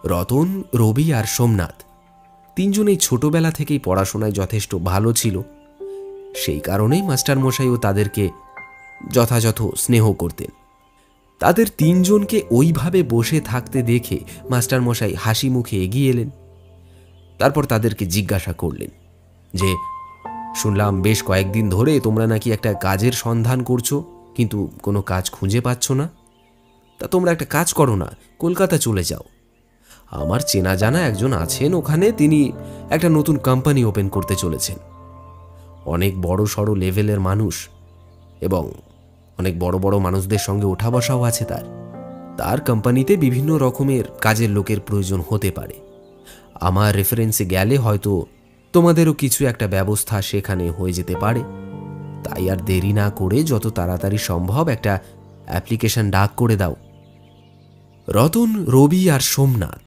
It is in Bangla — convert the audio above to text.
রতন, রবি আর সোমনাথ তিনজনেই ছোটবেলা থেকেই পড়াশোনায় যথেষ্ট ভালো ছিল। সেই কারণেই মাস্টারমশাইও তাদেরকে যথাযথ স্নেহ করতেন। তাদের তিনজনকে ওইভাবে বসে থাকতে দেখে মাস্টারমশাই হাসি মুখে এগিয়ে এলেন। তারপর তাদেরকে জিজ্ঞাসা করলেন যে, শুনলাম বেশ কয়েকদিন ধরে তোমরা নাকি একটা কাজের সন্ধান করছো, কিন্তু কোনো কাজ খুঁজে পাচ্ছ না। তা তোমরা একটা কাজ করো না, কলকাতা চলে যাও। আমার চেনা জানা একজন আছেন ওখানে, তিনি একটা নতুন কোম্পানি ওপেন করতে চলেছেন। অনেক বড় সড়ো লেভেলের মানুষ এবং অনেক বড় বড় মানুষদের সঙ্গে ওঠা বসাও আছে তার কোম্পানিতে বিভিন্ন রকমের কাজের লোকের প্রয়োজন হতে পারে। আমার রেফারেন্সে গেলে হয়তো তোমাদেরও কিছু একটা ব্যবস্থা সেখানে হয়ে যেতে পারে। তাই আর দেরি না করে যত তাড়াতাড়ি সম্ভব একটা অ্যাপ্লিকেশন ডাক করে দাও। রতন, রবি আর সোমনাথ